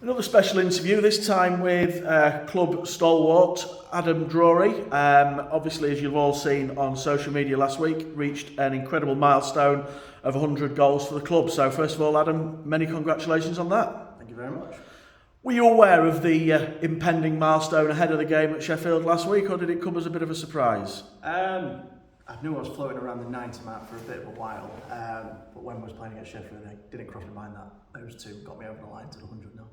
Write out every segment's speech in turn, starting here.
Another special interview, this time with club stalwart Adam Drury. Obviously, as you've all seen on social media last week, reached an incredible milestone of 100 goals for the club. So first of all, Adam, many congratulations on that. Thank you very much. Were you aware of the impending milestone ahead of the game at Sheffield last week, or did it come as a bit of a surprise? I knew I was floating around the 90 mark for a bit of a while, but when I was playing against Sheffield, it didn't cross my mind that those two got me over the line to the 100 now.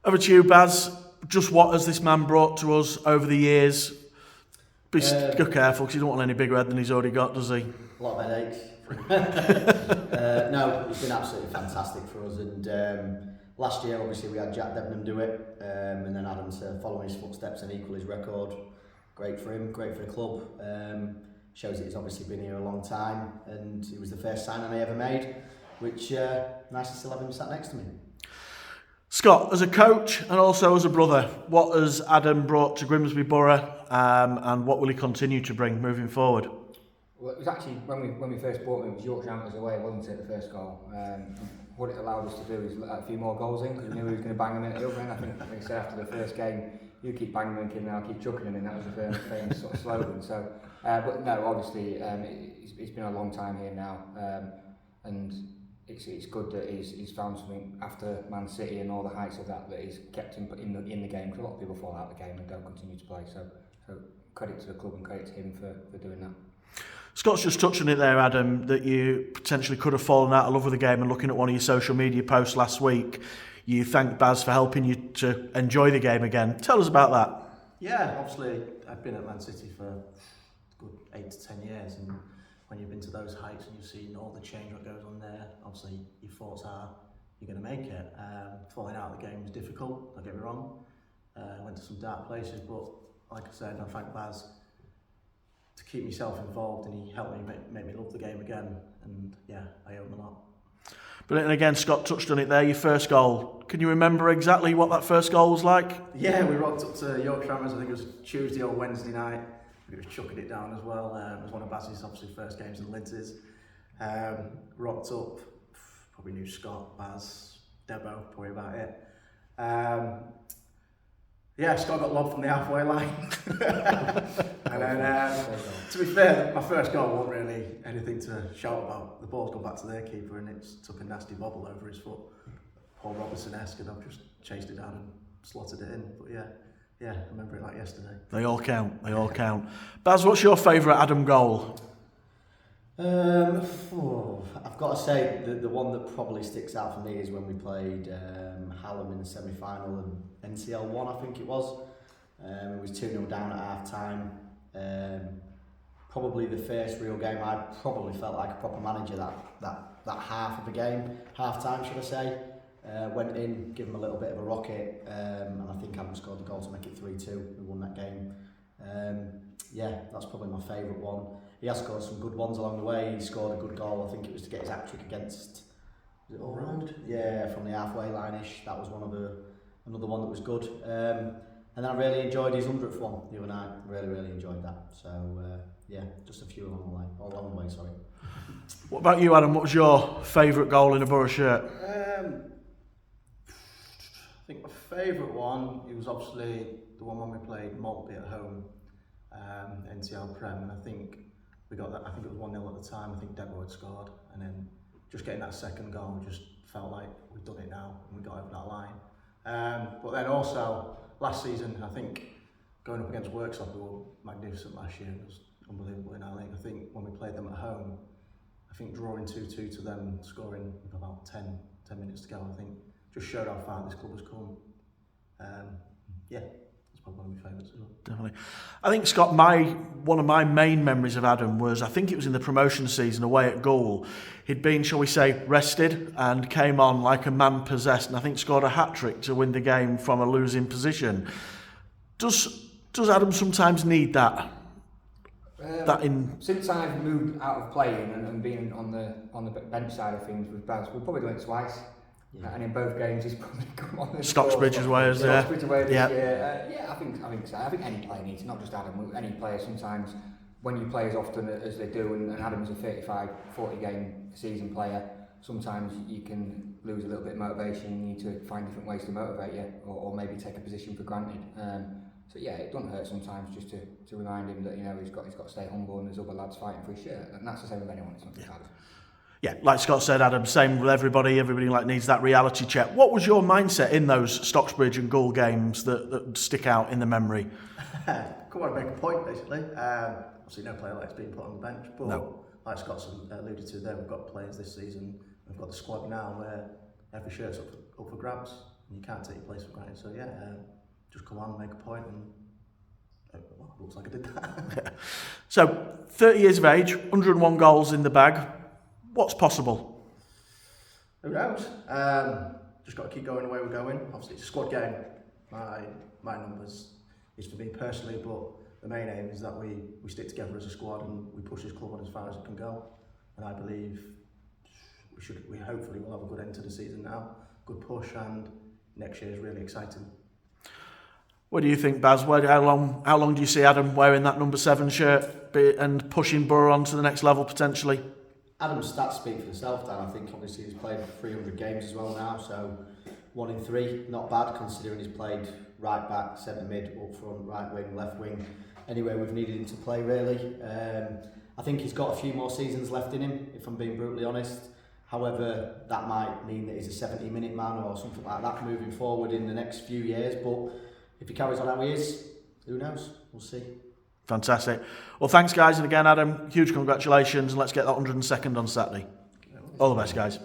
Over to you, Baz. Just what has this man brought to us over the years? Be careful, because you don't want any bigger head than he's already got, does he? A lot of headaches. No, it's been absolutely fantastic for us. And last year, obviously, we had Jack Debenham do it, and then Adam to follow his footsteps and equal his record. Great for him, great for the club. Shows that he's obviously been here a long time, and it was the first signing I ever made, which nice to still have him sat next to me. Scott, as a coach and also as a brother, what has Adam brought to Grimsby Borough, and what will he continue to bring moving forward? Well, it was actually when we first bought him, it was Yorkshire Antlers away, wasn't it, the first goal? What it allowed us to do is let a few more goals in, because we knew he was going to bang them in at the other end. I think he said after the first game, you keep banging them in, and I'll keep chucking them in. That was a famous sort of slogan. So, but no, obviously, it's been a long time here now, and it's good that he's found something after Man City and all the heights of that he's kept him in the game, because a lot of people fall out of the game and don't continue to play. So credit to the club and credit to him for doing that. Scott's just touched on it there, Adam, that you potentially could have fallen out of love with the game, and looking at one of your social media posts last week, you thanked Baz for helping you to enjoy the game again. Tell us about that. Yeah, obviously I've been at Man City for a good 8 to 10 years, and when you've been to those heights and you've seen all the change that goes on there, obviously your thoughts are you're going to make it. Falling out of the game was difficult, don't get me wrong. Went to some dark places, but like I said, I thank Baz to keep myself involved, and he helped me make me love the game again, and yeah, I owe him a lot. But again, Scott touched on it there, your first goal. Can you remember exactly what that first goal was like? Yeah, we rocked up to Yorkshire Antlers, I think it was Tuesday or Wednesday night. He was chucking it down as well. It was one of Baz's obviously first games in Lindsay's. Rocked up, probably knew Scott, Baz, Debo, probably about it. Yeah, Scott got lobbed from the halfway line. And then, to be fair, my first goal wasn't really anything to shout about. The ball's gone back to their keeper and it took a nasty bobble over his foot. Paul Robertson-esque, and I've just chased it down and slotted it in. But yeah, I remember it like yesterday. They all count. Baz, what's your favourite Adam goal? I've got to say the one that probably sticks out for me is when we played Hallam in the semi-final of NCL 1, I think it was. It was 2-0 down at half-time. Probably the first real game I probably felt like a proper manager that half of the game, half-time should I say. Went in, give him a little bit of a rocket, and I think Adam scored the goal to make it 3-2. We won that game. Yeah, that's probably my favourite one. He has scored some good ones along the way. He scored a good goal, I think it was to get his hat-trick against, was it All Round? Yeah, from the halfway line-ish. That was another one that was good. And I really enjoyed his 100th one the other night. Really enjoyed that. So, yeah, just a few along the way, sorry. What about you, Adam? What was your favourite goal in a Borough shirt? I think my favourite one, it was obviously the one when we played Maltby at home, NCL Prem, and I think we got that. I think it was 1-0 at the time. I think Debo had scored, and then just getting that second goal just felt like we've done it now, and we got over that line. But then also last season, I think going up against Worksop, we were magnificent last year. It was unbelievable in our league. I think when we played them at home, I think drawing 2-2 to them, scoring with about 10 minutes to go, I think just showed how far this club has come. Yeah, that's probably one of my favourites as well. Definitely. I think, Scott, one of my main memories of Adam was, I think it was in the promotion season away at Goal. He'd been, shall we say, rested and came on like a man possessed, and I think scored a hat-trick to win the game from a losing position. Does Adam sometimes need that? Since I've moved out of playing and been on the bench side of things with Baz, we've probably done it twice. Yeah. And in both games, he's probably come on. Stocksbridge as well, Stocksbridge away this year. Yeah, I think so. I think any player needs, not just Adam. Any player sometimes, when you play as often as they do, and Adam's a 35, 40 game season player, sometimes you can lose a little bit of motivation. You need to find different ways to motivate you, or maybe take a position for granted. So yeah, it doesn't hurt sometimes just to remind him that he's got to stay humble and there's other lads fighting for his shirt, and that's the same with anyone. It's not just Adam. Yeah, like Scott said, Adam, same with everybody. Everybody needs that reality check. What was your mindset in those Stocksbridge and Gould games that stick out in the memory? Come on, make a point basically. Obviously, no player likes being put on the bench, but like Scott's alluded to there, we've got players this season. We've got the squad now where every shirt's up for grabs, and you can't take your place for granted. So yeah, just come on, make a point, and looks like I did that. So, 30 years of age, 101 goals in the bag. What's possible? Who knows? Just got to keep going the way we're going. Obviously, it's a squad game. My numbers is for me personally, but the main aim is that we stick together as a squad and we push this club on as far as it can go. And I believe we hopefully will have a good end to the season now, good push, and next year is really exciting. What do you think, Baz? How long do you see Adam wearing that number 7 shirt and pushing Borough on to the next level potentially? Adam's stats speak for themselves, Dan. I think obviously he's played 300 games as well now, so 1 in 3, not bad considering he's played right back, centre mid, up front, right wing, left wing, anywhere we've needed him to play really. I think he's got a few more seasons left in him, if I'm being brutally honest. However, that might mean that he's a 70-minute man or something like that moving forward in the next few years, but if he carries on how he is, who knows? We'll see. Fantastic. Well, thanks, guys. And again, Adam, huge congratulations. And let's get that 102nd on Saturday. All the best, guys.